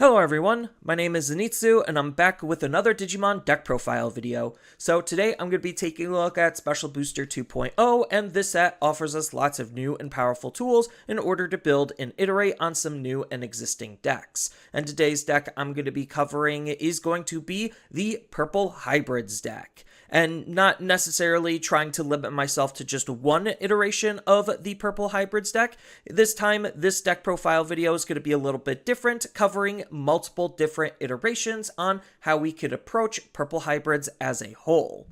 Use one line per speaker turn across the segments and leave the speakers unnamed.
Hello everyone, my name is Zenitsu and I'm back with another Digimon deck profile video. So today I'm going to be taking a look at Special Booster 2.0, and this set offers us lots of new and powerful tools in order to build and iterate on some new and existing decks. And today's deck I'm going to be covering is going to be the Purple Hybrids deck. And not necessarily trying to limit myself to just one iteration of the Purple Hybrids deck. This time, this deck profile video is going to be a little bit different, covering multiple different iterations on how we could approach Purple Hybrids as a whole.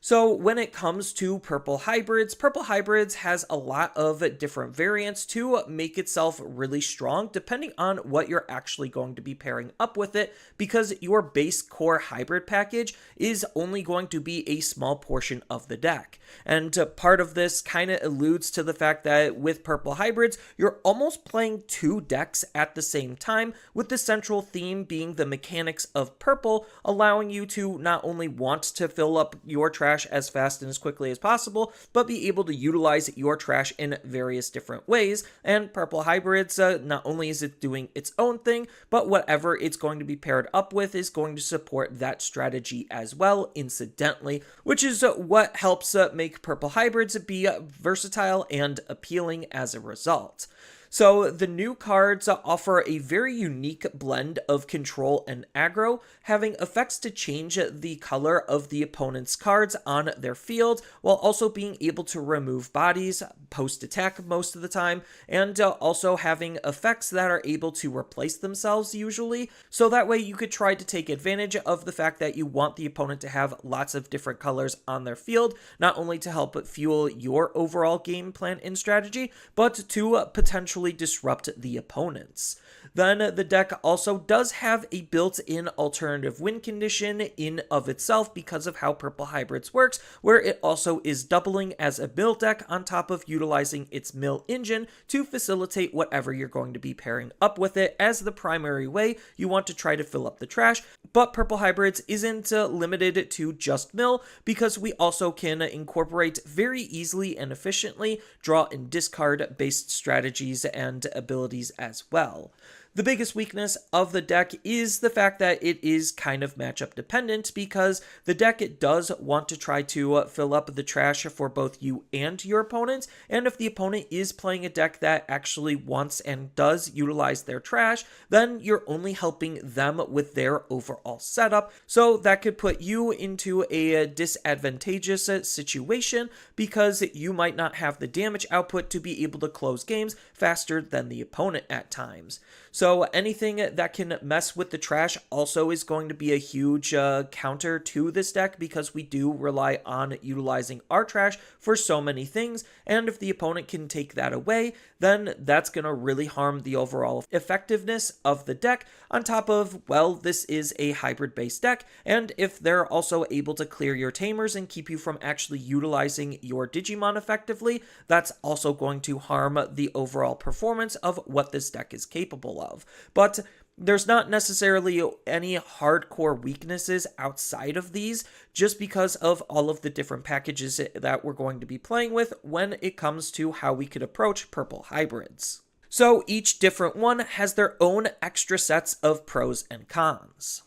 So when it comes to Purple Hybrids has a lot of different variants to make itself really strong, depending on what you're actually going to be pairing up with it, because your base core hybrid package is only going to be a small portion of the deck. And part of this kind of alludes to the fact that with Purple Hybrids, you're almost playing two decks at the same time, with the central theme being the mechanics of purple, allowing you to not only want to fill up your trash as fast and as quickly as possible, but be able to utilize your trash in various different ways. And Purple Hybrids, not only is it doing its own thing, but whatever it's going to be paired up with is going to support that strategy as well, incidentally, which is what helps make Purple Hybrids be versatile and appealing as a result. So the new cards offer a very unique blend of control and aggro, having effects to change the color of the opponent's cards on their field, while also being able to remove bodies post-attack most of the time, and also having effects that are able to replace themselves usually, so that way you could try to take advantage of the fact that you want the opponent to have lots of different colors on their field, not only to help fuel your overall game plan and strategy, but to potentially disrupt the opponents. Then the deck also does have a built-in alternative win condition in of itself because of how Purple Hybrids works, where it also is doubling as a mill deck on top of utilizing its mill engine to facilitate whatever you're going to be pairing up with it as the primary way you want to try to fill up the trash. But Purple Hybrids isn't limited to just mill, because we also can incorporate very easily and efficiently draw and discard based strategies and abilities as well. The biggest weakness of the deck is the fact that it is kind of matchup dependent, because the deck does want to try to fill up the trash for both you and your opponent, and if the opponent is playing a deck that actually wants and does utilize their trash, then you're only helping them with their overall setup, so that could put you into a disadvantageous situation, because you might not have the damage output to be able to close games faster than the opponent at times. So anything that can mess with the trash also is going to be a huge counter to this deck, because we do rely on utilizing our trash for so many things, and if the opponent can take that away, then that's going to really harm the overall effectiveness of the deck, on top of, well, this is a hybrid-based deck, and if they're also able to clear your tamers and keep you from actually utilizing your Digimon effectively, that's also going to harm the overall performance of what this deck is capable of. But there's not necessarily any hardcore weaknesses outside of these, just because of all of the different packages that we're going to be playing with when it comes to how we could approach Purple Hybrids. So each different one has their own extra sets of pros and cons.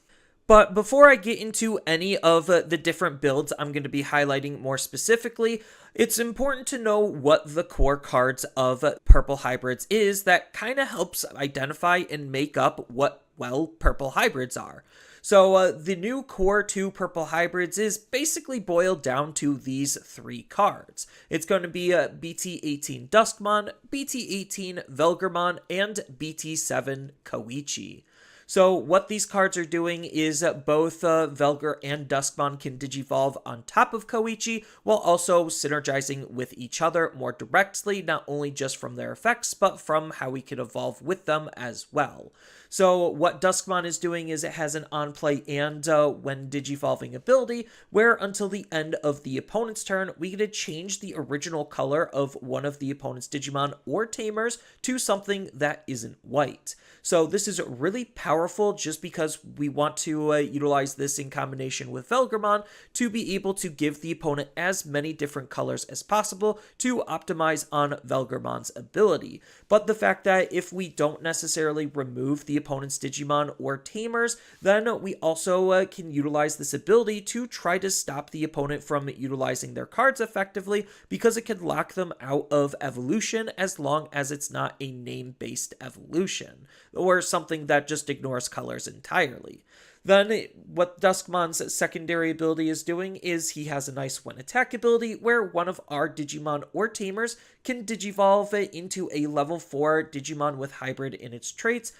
But before I get into any of the different builds I'm going to be highlighting more specifically, it's important to know what the core cards of Purple Hybrids is that kind of helps identify and make up what, well, Purple Hybrids are. So the new core to Purple Hybrids is basically boiled down to these three cards. It's going to be BT18 Duskmon, BT18 Velgarmon, and BT7 Koichi. So what these cards are doing is both Velgar and Duskmon can digivolve on top of Koichi, while also synergizing with each other more directly, not only just from their effects, but from how we could evolve with them as well. So what Duskmon is doing is it has an on-play and when digivolving ability, where until the end of the opponent's turn, we get to change the original color of one of the opponent's Digimon or Tamers to something that isn't white. So this is really powerful just because we want to utilize this in combination with Velgarmon to be able to give the opponent as many different colors as possible to optimize on Velgarmon's ability. But the fact that if we don't necessarily remove the opponent's Digimon or Tamers, then we also can utilize this ability to try to stop the opponent from utilizing their cards effectively, because it can lock them out of evolution as long as it's not a name-based evolution, or something that just ignores colors entirely. Then what Duskmon's secondary ability is doing is he has a nice one attack ability where one of our Digimon or Tamers can Digivolve into a level 4 Digimon with hybrid in its traits,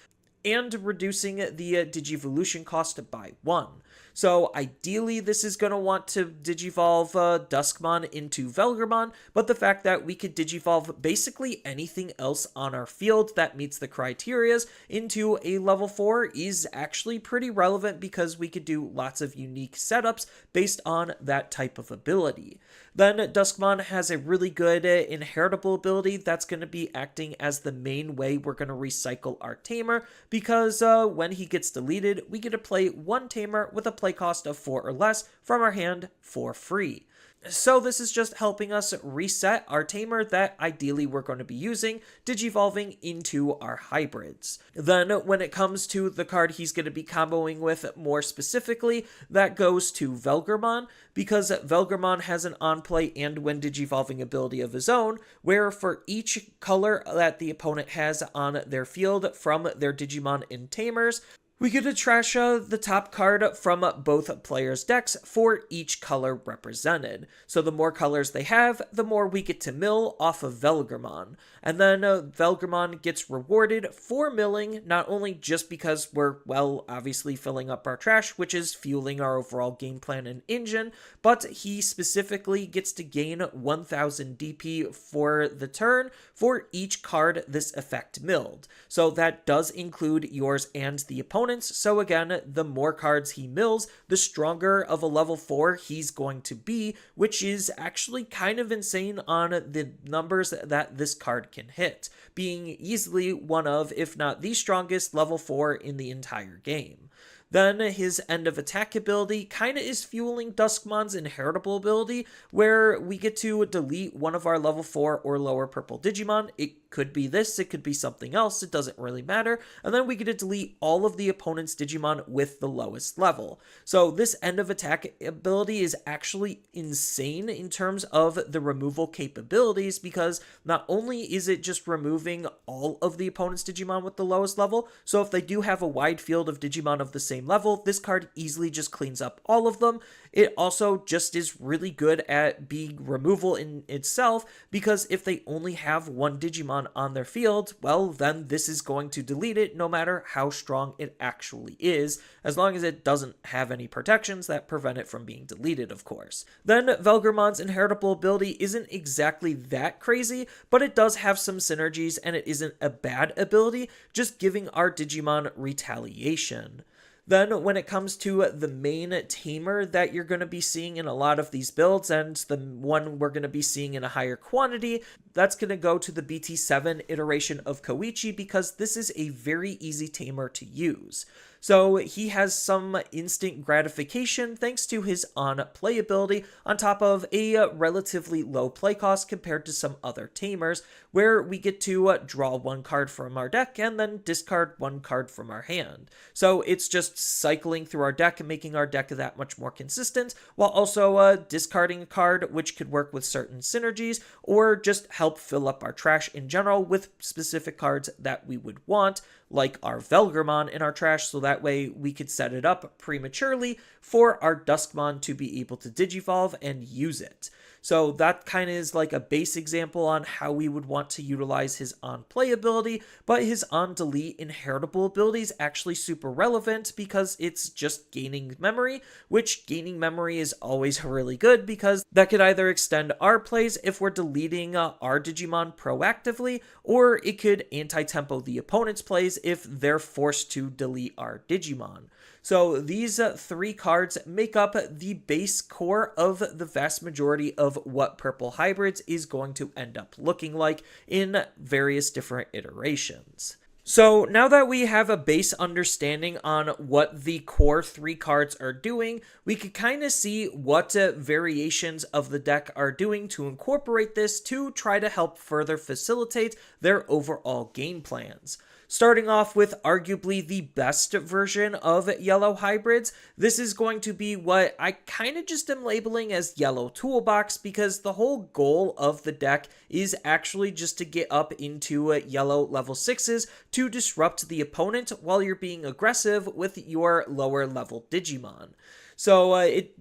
and reducing the Digivolution cost by 1. So ideally, this is going to want to Digivolve Duskmon into Velgramon, but the fact that we could Digivolve basically anything else on our field that meets the criterias into a level 4 is actually pretty relevant, because we could do lots of unique setups based on that type of ability. Then Duskmon has a really good inheritable ability that's going to be acting as the main way we're going to recycle our Tamer, because when he gets deleted, we get to play one Tamer with a play cost of 4 or less from our hand for free. So this is just helping us reset our Tamer that ideally we're going to be using, Digivolving into our hybrids. Then when it comes to the card he's going to be comboing with more specifically, that goes to Velgramon, because Velgramon has an on-play and when Digivolving ability of his own, where for each color that the opponent has on their field from their Digimon and Tamers, we get to trash the top card from both players' decks for each color represented. So the more colors they have, the more we get to mill off of Velgramon. And then Velgramon gets rewarded for milling, not only just because we're, well, obviously filling up our trash, which is fueling our overall game plan and engine, but he specifically gets to gain 1000 DP for the turn for each card this effect milled. So that does include yours and the opponent's. So again, the more cards he mills, the stronger of a level 4 he's going to be, which is actually kind of insane on the numbers that this card can hit, being easily one of, if not the strongest, level 4 in the entire game. Then his end of attack ability kind of is fueling Duskmon's inheritable ability, where we get to delete one of our level 4 or lower purple Digimon. It could be this, it could be something else, it doesn't really matter. And then we get to delete all of the opponent's Digimon with the lowest level. So this end of attack ability is actually insane in terms of the removal capabilities, because not only is it just removing all of the opponent's Digimon with the lowest level, so if they do have a wide field of Digimon of the same level, this card easily just cleans up all of them. It also just is really good at being removal in itself, because if they only have one Digimon on their field, well, then this is going to delete it no matter how strong it actually is, as long as it doesn't have any protections that prevent it from being deleted, of course. Then Velgramon's inheritable ability isn't exactly that crazy, but it does have some synergies, and it isn't a bad ability, just giving our Digimon retaliation. Then when it comes to the main tamer that you're going to be seeing in a lot of these builds, and the one we're going to be seeing in a higher quantity, that's going to go to the BT7 iteration of Koichi, because this is a very easy tamer to use. So he has some instant gratification thanks to his on-play ability, on top of a relatively low play cost compared to some other tamers, where we get to draw one card from our deck and then discard one card from our hand. So it's just cycling through our deck and making our deck that much more consistent, while also discarding a card, which could work with certain synergies, or just help fill up our trash in general with specific cards that we would want, like our Velgramon in our trash, so that way we could set it up prematurely for our Duskmon to be able to Digivolve and use it. So that kind of is like a base example on how we would want to utilize his on-play ability, but his on-delete inheritable ability is actually super relevant because it's just gaining memory, which gaining memory is always really good because that could either extend our plays if we're deleting our Digimon proactively, or it could anti-tempo the opponent's plays if they're forced to delete our Digimon. So these three cards make up the base core of the vast majority of what Purple Hybrids is going to end up looking like in various different iterations. So now that we have a base understanding on what the core three cards are doing, we can kind of see what variations of the deck are doing to incorporate this to try to help further facilitate their overall game plans. Starting off with arguably the best version of yellow hybrids, this is going to be what I kind of just am labeling as yellow toolbox, because the whole goal of the deck is actually just to get up into yellow level 6s to disrupt the opponent while you're being aggressive with your lower level Digimon. So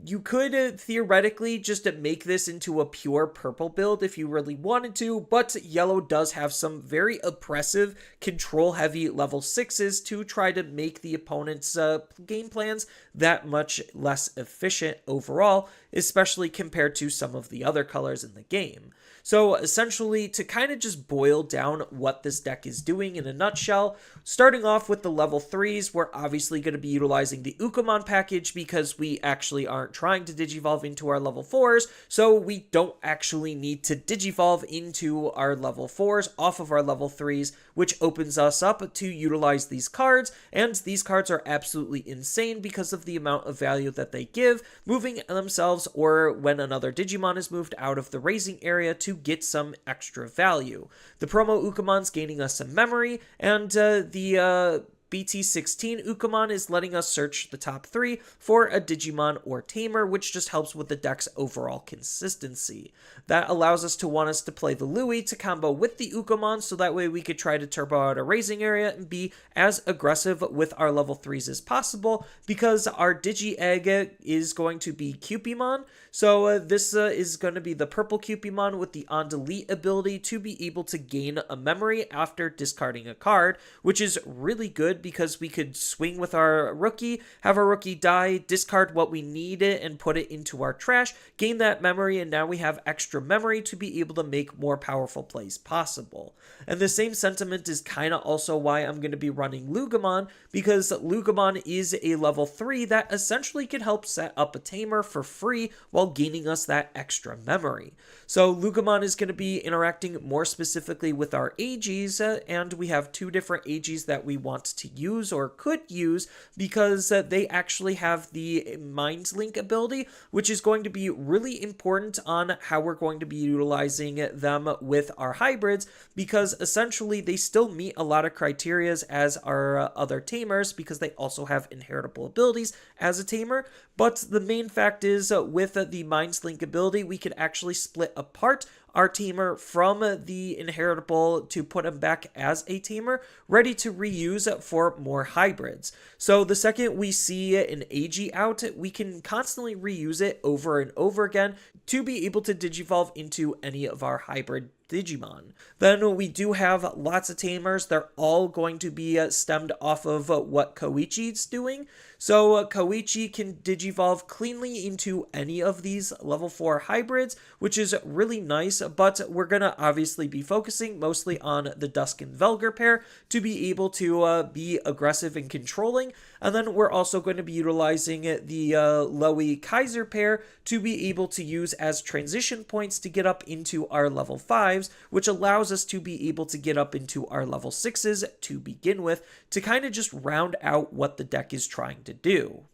you could theoretically just make this into a pure purple build if you really wanted to, but yellow does have some very oppressive, control-heavy level 6s to try to make the opponent's game plans that much less efficient overall, especially compared to some of the other colors in the game. So essentially, to kind of just boil down what this deck is doing in a nutshell, starting off with the level 3s, we're obviously going to be utilizing the Ukamon package because we actually aren't trying to Digivolve into our level 4s, so we don't actually need to Digivolve into our level 4s off of our level 3s, which opens us up to utilize these cards, and these cards are absolutely insane because of the amount of value that they give, moving themselves or when another Digimon is moved out of the raising area to get some extra value. The promo Ukamon's gaining us some memory, and the BT18 Ukamon is letting us search the top 3 for a Digimon or Tamer, which just helps with the deck's overall consistency. That allows us to play the Louie to combo with the Ukamon, so that way we could try to turbo out a raising area and be as aggressive with our level 3s as possible, because our Digi-Egg is going to be Cupimon, so this is going to be the purple Cupimon with the on-delete ability to be able to gain a memory after discarding a card, which is really good because we could swing with our rookie, have our rookie die, discard what we need it, and put it into our trash, gain that memory, and now we have extra memory to be able to make more powerful plays possible. And the same sentiment is kind of also why I'm going to be running Lugamon, because Lugamon is a level 3 that essentially can help set up a Tamer for free while gaining us that extra memory. So Lugamon is going to be interacting more specifically with our AGs, and we have 2 different AGs that we want to use or could use because they actually have the Mind Link ability, which is going to be really important on how we're going to be utilizing them with our hybrids, because essentially they still meet a lot of criteria as our other Tamers, because they also have inheritable abilities as a Tamer. But the main fact is with the Mind Link ability, we could actually split apart our Tamer from the inheritable to put him back as a Tamer, ready to reuse for more hybrids. So the second we see an AG out, we can constantly reuse it over and over again to be able to Digivolve into any of our hybrid Digimon. Then we do have lots of Tamers. They're all going to be stemmed off of what Koichi's doing. So Koichi can Digivolve cleanly into any of these level 4 hybrids, which is really nice, but we're going to obviously be focusing mostly on the Dusk and Velgar pair to be able to be aggressive and controlling. And then we're also going to be utilizing the Loey Kaiser pair to be able to use as transition points to get up into our level 5s, which allows us to be able to get up into our level 6s to begin with, to kind of just round out what the deck is trying to do.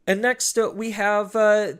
And next, we have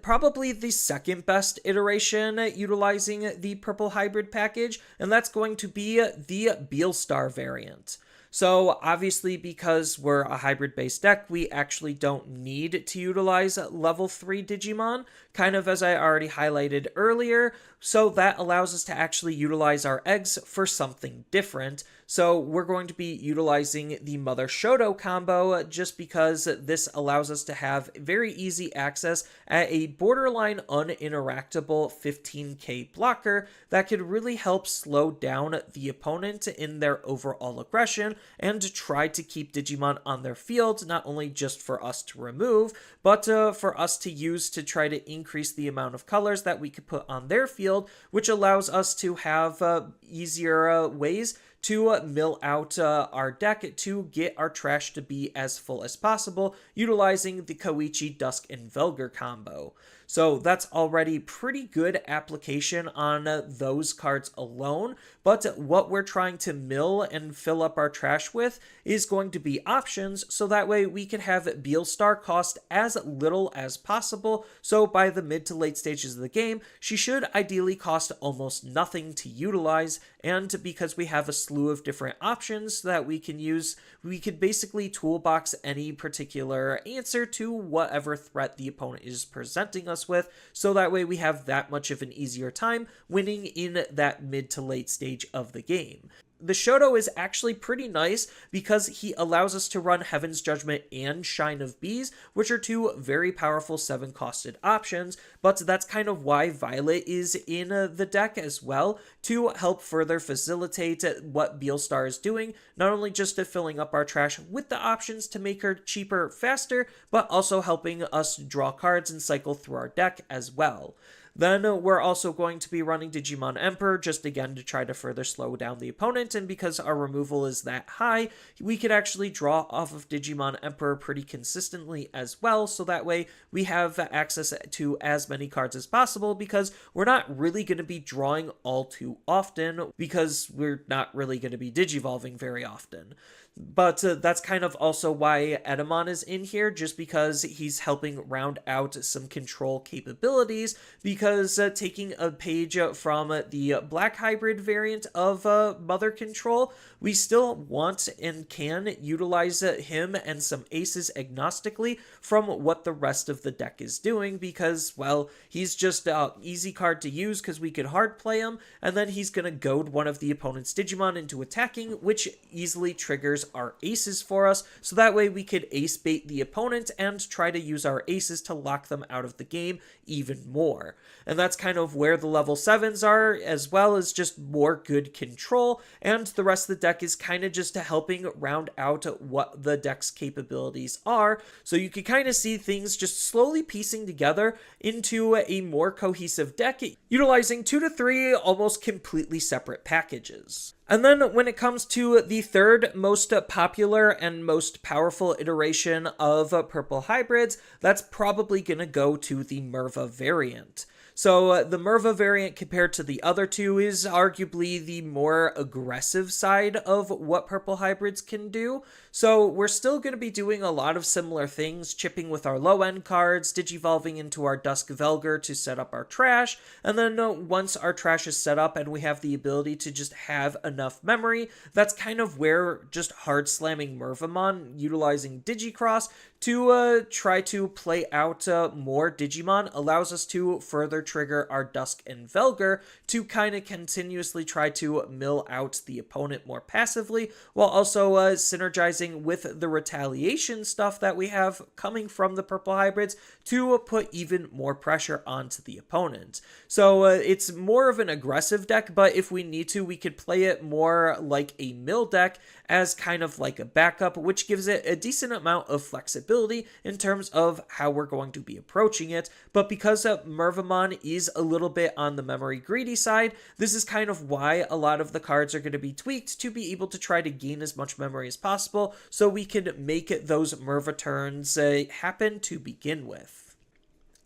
probably the second best iteration utilizing the purple hybrid package, and that's going to be the Beelstar variant. So obviously, because we're a hybrid-based deck, we actually don't need to utilize level 3 Digimon, kind of as I already highlighted earlier, so that allows us to actually utilize our eggs for something different. So we're going to be utilizing the Mother Shoto combo just because this allows us to have very easy access at a borderline uninteractable 15k blocker that could really help slow down the opponent in their overall aggression and try to keep Digimon on their field, not only just for us to remove, but for us to use to try to increase the amount of colors that we could put on their field, which allows us to have easier ways to mill out our deck to get our trash to be as full as possible, utilizing the Koichi Dusk and Velgar combo. So that's already pretty good application on those cards alone, but what we're trying to mill and fill up our trash with is going to be options, so that way we can have Beelstar cost as little as possible, so by the mid to late stages of the game, she should ideally cost almost nothing to utilize, and because we have a slew of different options that we can use, we could basically toolbox any particular answer to whatever threat the opponent is presenting us with, so that way we have that much of an easier time winning in that mid to late stage of the game. The Shoto is actually pretty nice because he allows us to run Heaven's Judgment and Shine of Bees, which are two very powerful 7-costed options, but that's kind of why Violet is in the deck as well, to help further facilitate what Beelstar is doing, not only just filling up our trash with the options to make her cheaper faster, but also helping us draw cards and cycle through our deck as well. Then we're also going to be running Digimon Emperor, just again to try to further slow down the opponent, and because our removal is that high, we could actually draw off of Digimon Emperor pretty consistently as well, so that way we have access to as many cards as possible, because we're not really going to be drawing all too often, because we're not really going to be Digivolving very often. But that's kind of also why Edamon is in here, just because he's helping round out some control capabilities, because taking a page from the Black Hybrid variant of Mother Control, we still want and can utilize him and some aces agnostically from what the rest of the deck is doing, because, well, he's just an easy card to use because we could hard play him, and then he's going to goad one of the opponent's Digimon into attacking, which easily triggers our aces for us, so that way we could ace bait the opponent and try to use our aces to lock them out of the game even more. And that's kind of where the level 7s are, as well as just more good control, and the rest of the deck is kind of just helping round out what the deck's capabilities are, so you can kind of see things just slowly piecing together into a more cohesive deck, utilizing 2 to 3 almost completely separate packages. And then when it comes to the third most popular and most powerful iteration of purple hybrids, that's probably going to go to the Merva variant. So the Merva variant compared to the other two is arguably the more aggressive side of what purple hybrids can do. So we're still going to be doing a lot of similar things, chipping with our low-end cards, digivolving into our Dusk Velgar to set up our trash, and then once our trash is set up and we have the ability to just have enough memory, that's kind of where just hard slamming Mervamon, utilizing Digicross to try to play out more Digimon, allows us to further trigger our Dusk and Velgar to kind of continuously try to mill out the opponent more passively, while also synergizing with the retaliation stuff that we have coming from the purple hybrids to put even more pressure onto the opponent. So it's more of an aggressive deck, but if we need to, we could play it more like a mill deck as kind of like a backup, which gives it a decent amount of flexibility in terms of how we're going to be approaching it. But because Mervamon is a little bit on the memory greedy side, this is kind of why a lot of the cards are going to be tweaked to be able to try to gain as much memory as possible, so we can make those Merva turns happen to begin with.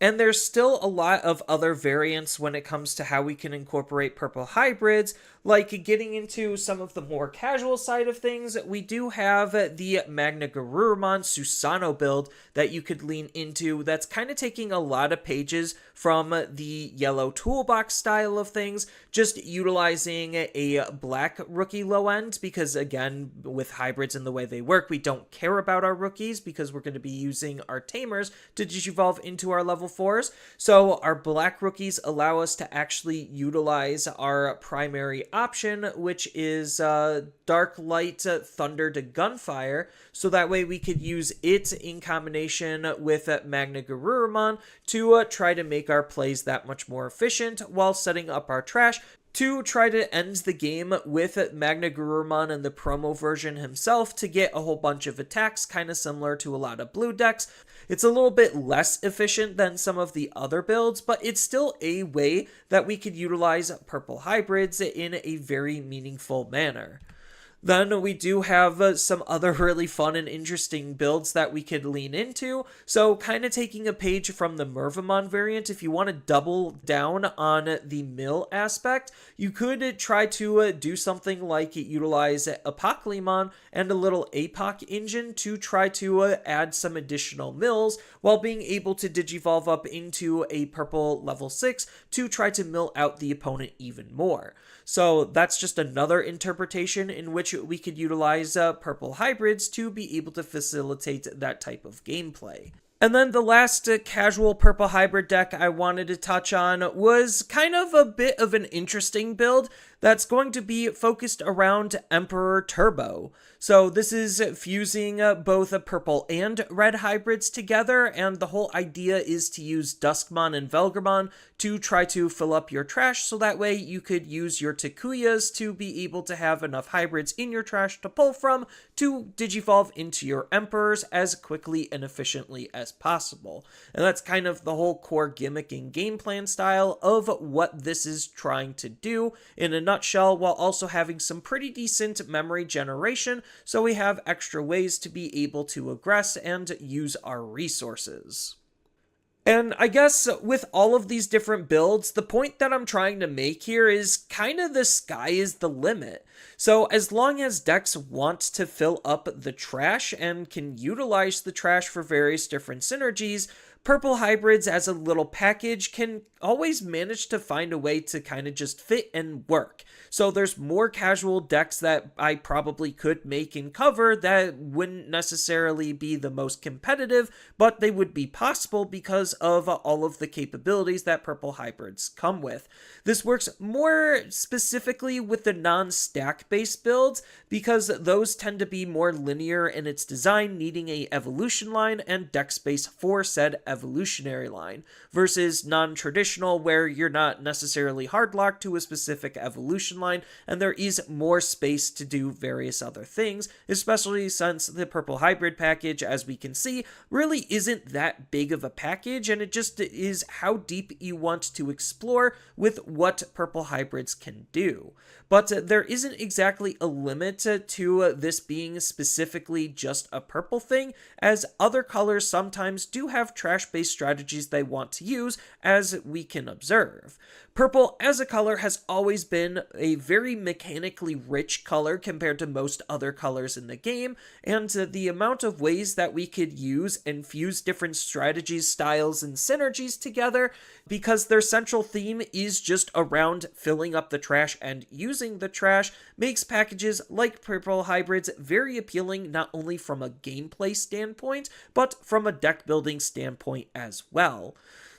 And there's still a lot of other variants when it comes to how we can incorporate purple hybrids, like getting into some of the more casual side of things. We do have the Magna Garurumon Susano build that you could lean into, that's kind of taking a lot of pages from the yellow toolbox style of things, just utilizing a black rookie low end, because again, with hybrids and the way they work, we don't care about our rookies because we're going to be using our tamers to digivolve into our level 4s. So our black rookies allow us to actually utilize our primary option, which is Dark Light Thunder to Gunfire, so that way we could use it in combination with Magna Garurumon to try to make our plays that much more efficient while setting up our trash to try to end the game with Magna Garurumon and the promo version himself to get a whole bunch of attacks, kind of similar to a lot of blue decks. It's a little bit less efficient than some of the other builds, but it's still a way that we could utilize purple hybrids in a very meaningful manner. Then we do have some other really fun and interesting builds that we could lean into. So kind of taking a page from the Mervamon variant, if you want to double down on the mill aspect, you could try to do something like utilize Apoclymon and a little APOC engine to try to add some additional mills while being able to digivolve up into a purple level 6 to try to mill out the opponent even more. So that's just another interpretation in which we could utilize purple hybrids to be able to facilitate that type of gameplay. And then the last casual purple hybrid deck I wanted to touch on was kind of a bit of an interesting build that's going to be focused around Emperor Turbo. So this is fusing both a purple and red hybrids together, and the whole idea is to use Duskmon and Velgramon to try to fill up your trash, so that way you could use your Takuyas to be able to have enough hybrids in your trash to pull from to digivolve into your Emperors as quickly and efficiently as possible. And that's kind of the whole core gimmick and game plan style of what this is trying to do in a nutshell, while also having some pretty decent memory generation, so we have extra ways to be able to aggress and use our resources. And I guess with all of these different builds, the point that I'm trying to make here is kind of the sky is the limit. So as long as decks want to fill up the trash and can utilize the trash for various different synergies, purple hybrids as a little package can always manage to find a way to kind of just fit and work. So there's more casual decks that I probably could make and cover that wouldn't necessarily be the most competitive, but they would be possible because of all of the capabilities that purple hybrids come with. This works more specifically with the non-stack based builds because those tend to be more linear in its design, needing a evolution line and deck space for said evolutionary line, versus non-traditional where you're not necessarily hardlocked to a specific evolution line and there is more space to do various other things, especially since the purple hybrid package, as we can see, really isn't that big of a package, and it just is how deep you want to explore with what purple hybrids can do. But there isn't exactly a limit to this being specifically just a purple thing, as other colors sometimes do have trash-based strategies they want to use, as we can observe. Purple as a color has always been a very mechanically rich color compared to most other colors in the game, and the amount of ways that we could use and fuse different strategies, styles, and synergies together, because their central theme is just around filling up the trash and using the trash, makes packages like purple hybrids very appealing not only from a gameplay standpoint, but from a deck building standpoint as well.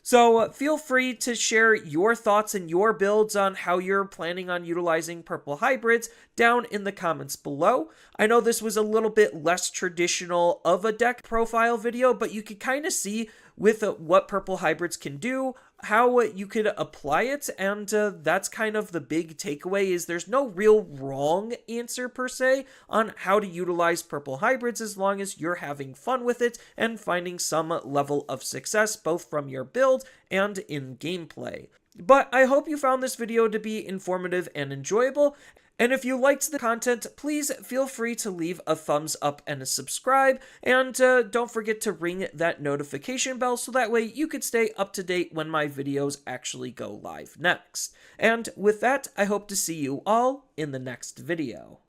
So feel free to share your thoughts and your builds on how you're planning on utilizing purple hybrids down in the comments below. I know this was a little bit less traditional of a deck profile video, but you can kind of see with what purple hybrids can do, how you could apply it, and that's kind of the big takeaway is there's no real wrong answer per se on how to utilize purple hybrids as long as you're having fun with it and finding some level of success both from your build and in gameplay. But I hope you found this video to be informative and enjoyable. And if you liked the content, please feel free to leave a thumbs up and a subscribe, and don't forget to ring that notification bell so that way you could stay up to date when my videos actually go live next. And with that, I hope to see you all in the next video.